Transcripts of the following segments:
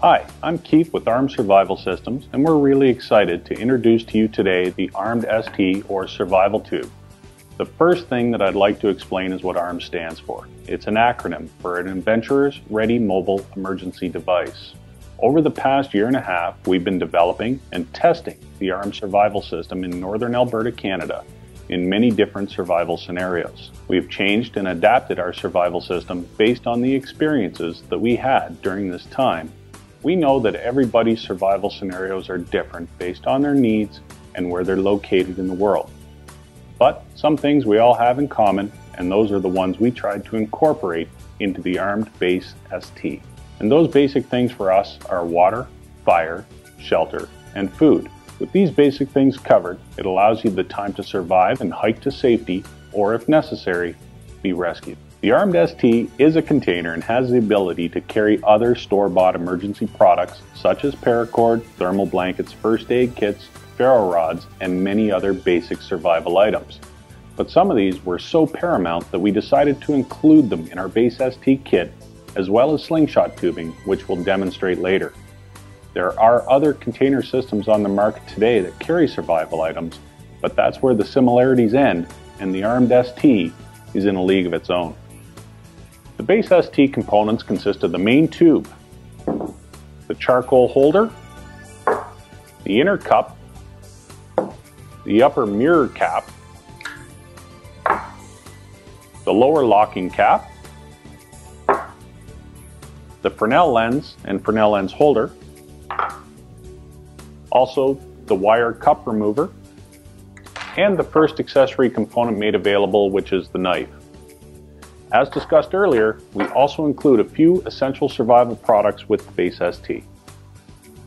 Hi, I'm Keith with AARMED Survival Systems, and we're really excited to introduce to you today the AARMED ST or Survival Tube. The first thing that I'd like to explain is what AARMED stands for. It's an acronym for an Inventor's Ready Mobile Emergency Device. Over the past year and a half, we've been developing and testing the AARMED Survival System in northern Alberta, Canada, in many different survival scenarios. We've changed and adapted our survival system based on the experiences that we had during this time. We know that everybody's survival scenarios are different based on their needs and where they're located in the world. But some things we all have in common, and those are the ones we tried to incorporate into the AARMED Base ST. And those basic things for us are water, fire, shelter, and food. With these basic things covered, it allows you the time to survive and hike to safety, or if necessary, be rescued. The AARMED ST is a container and has the ability to carry other store-bought emergency products such as paracord, thermal blankets, first aid kits, ferro rods, and many other basic survival items. But some of these were so paramount that we decided to include them in our Base ST kit, as well as Slingshot tubing, which we'll demonstrate later. There are other container systems on the market today that carry survival items, but that's where the similarities end, and the AARMED ST is in a league of its own. The Base ST components consist of the main tube, the charcoal holder, the inner cup, the upper mirror cap, the lower locking cap, the Fresnel lens and Fresnel lens holder, also the wire cup remover, and the first accessory component made available, which is the knife. As discussed earlier, we also include a few essential survival products with the Base ST.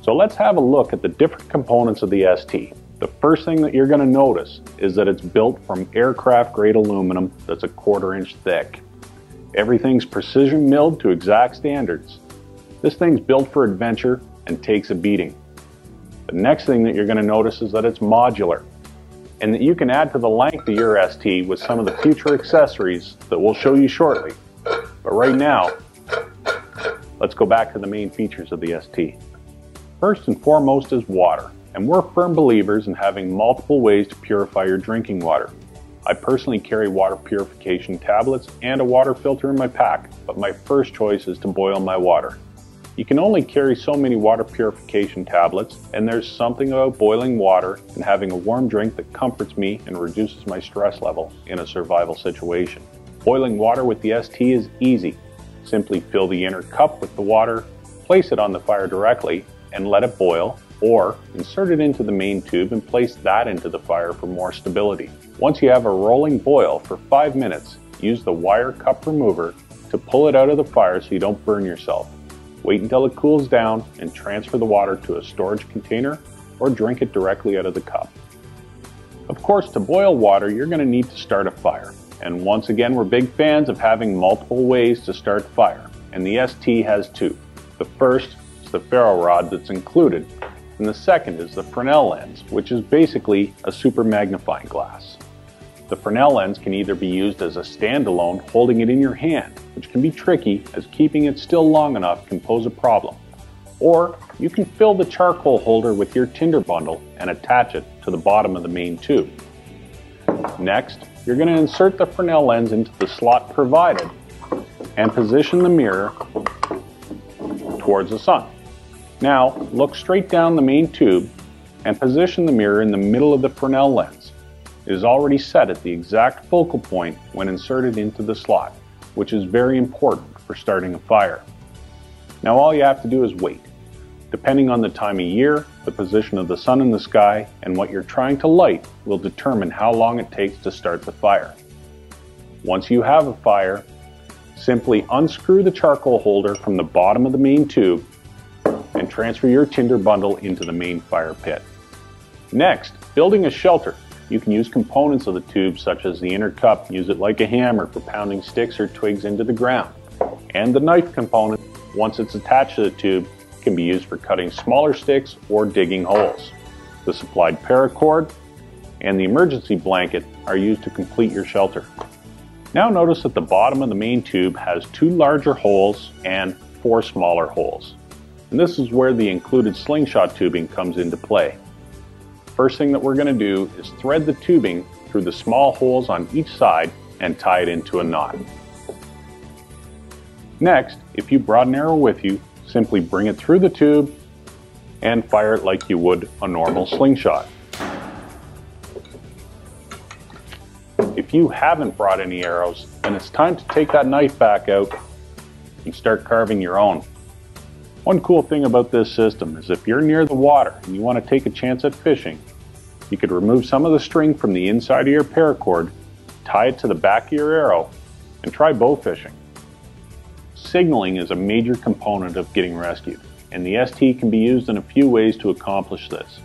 So let's have a look at the different components of the ST. The first thing that you're going to notice is that it's built from aircraft grade aluminum that's 1/4 inch thick. Everything's precision milled to exact standards. This thing's built for adventure and takes a beating. The next thing that you're going to notice is that it's modular, and that you can add to the length of your ST with some of the future accessories that we'll show you shortly. But right now, let's go back to the main features of the ST. First and foremost is water, and we're firm believers in having multiple ways to purify your drinking water. I personally carry water purification tablets and a water filter in my pack, but my first choice is to boil my water. You can only carry so many water purification tablets, and there's something about boiling water and having a warm drink that comforts me and reduces my stress level in a survival situation. Boiling water with the ST is easy. Simply fill the inner cup with the water, place it on the fire directly, and let it boil, or insert it into the main tube and place that into the fire for more stability. Once you have a rolling boil for 5 minutes, use the wire cup remover to pull it out of the fire so you don't burn yourself. Wait until it cools down and transfer the water to a storage container or drink it directly out of the cup. Of course, to boil water, you're going to need to start a fire. And once again, we're big fans of having multiple ways to start fire, and the ST has two. The first is the ferro rod that's included, and the second is the Fresnel lens, which is basically a super magnifying glass. The Fresnel lens can either be used as a standalone, holding it in your hand, which can be tricky as keeping it still long enough can pose a problem. Or you can fill the charcoal holder with your tinder bundle and attach it to the bottom of the main tube. Next, you're going to insert the Fresnel lens into the slot provided and position the mirror towards the sun. Now, look straight down the main tube and position the mirror in the middle of the Fresnel lens. It is already set at the exact focal point when inserted into the slot, which is very important for starting a fire. Now all you have to do is wait. Depending on the time of year, the position of the sun in the sky, and what you're trying to light will determine how long it takes to start the fire. Once you have a fire, simply unscrew the charcoal holder from the bottom of the main tube and transfer your tinder bundle into the main fire pit. Next, building a shelter. You can use components of the tube such as the inner cup, use it like a hammer for pounding sticks or twigs into the ground. And the knife component, once it's attached to the tube, can be used for cutting smaller sticks or digging holes. The supplied paracord and the emergency blanket are used to complete your shelter. Now notice that the bottom of the main tube has 2 larger holes and 4 smaller holes. And this is where the included slingshot tubing comes into play. First thing that we're going to do is thread the tubing through the small holes on each side and tie it into a knot. Next, if you brought an arrow with you, simply bring it through the tube and fire it like you would a normal slingshot. If you haven't brought any arrows, then it's time to take that knife back out and start carving your own. One cool thing about this system is if you're near the water and you want to take a chance at fishing, you could remove some of the string from the inside of your paracord, tie it to the back of your arrow, and try bow fishing. Signaling is a major component of getting rescued, and the ST can be used in a few ways to accomplish this.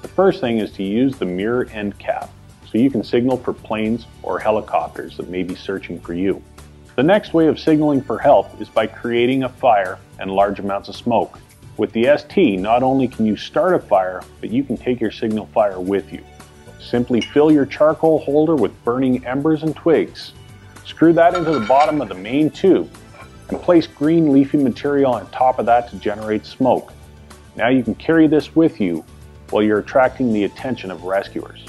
The first thing is to use the mirror end cap, so you can signal for planes or helicopters that may be searching for you. The next way of signaling for help is by creating a fire and large amounts of smoke. With the ST, not only can you start a fire, but you can take your signal fire with you. Simply fill your charcoal holder with burning embers and twigs. Screw that into the bottom of the main tube and place green leafy material on top of that to generate smoke. Now you can carry this with you while you're attracting the attention of rescuers.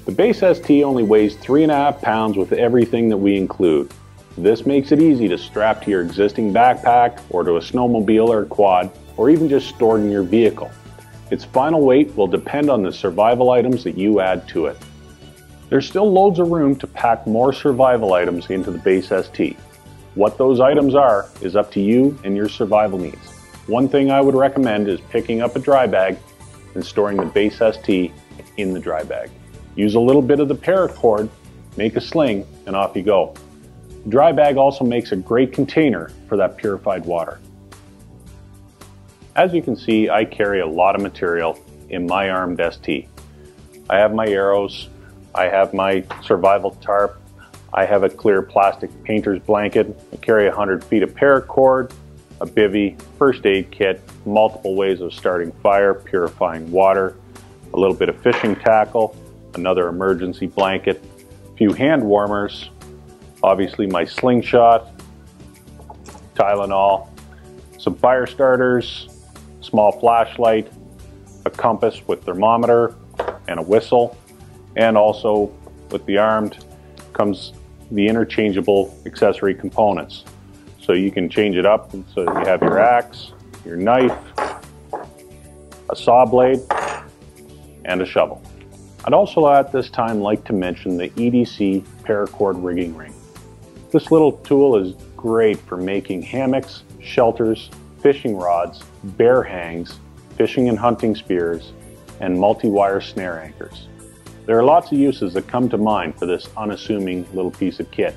The base ST only weighs 3.5 pounds with everything that we include. This makes it easy to strap to your existing backpack or to a snowmobile or quad, or even just stored in your vehicle. Its final weight will depend on the survival items that you add to it. There's still loads of room to pack more survival items into the base ST. What those items are is up to you and your survival needs. One thing I would recommend is picking up a dry bag and storing the base ST in the dry bag. Use a little bit of the paracord, make a sling, and off you go. The dry bag also makes a great container for that purified water. As you can see, I carry a lot of material in my AARMED ST. I have my arrows, I have my survival tarp, I have a clear plastic painter's blanket, I carry 100 feet of paracord, a bivvy, first aid kit, multiple ways of starting fire, purifying water, a little bit of fishing tackle, another emergency blanket, a few hand warmers, obviously my slingshot, Tylenol, some fire starters, small flashlight, a compass with thermometer and a whistle, and also with the AARMED comes the interchangeable accessory components. So you can change it up so you have your axe, your knife, a saw blade, and a shovel. I'd also at this time like to mention the EDC paracord rigging ring. This little tool is great for making hammocks, shelters, fishing rods, bear hangs, fishing and hunting spears, and multi-wire snare anchors. There are lots of uses that come to mind for this unassuming little piece of kit,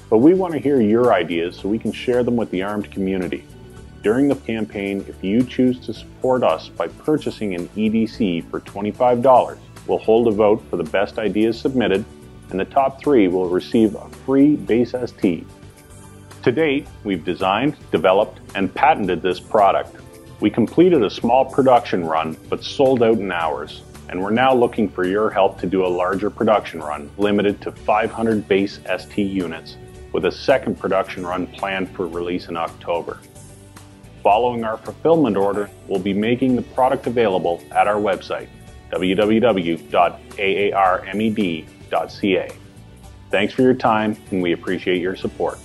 but we want to hear your ideas so we can share them with the AARMED community. During the campaign, if you choose to support us by purchasing an EDC for $25, we'll hold a vote for the best ideas submitted, and the top 3 will receive a free base ST. To date, we've designed, developed, and patented this product. We completed a small production run, but sold out in hours, and we're now looking for your help to do a larger production run, limited to 500 base ST units, with a second production run planned for release in October. Following our fulfillment order, we'll be making the product available at our website, www.aarmed.ca. Thanks for your time, and we appreciate your support.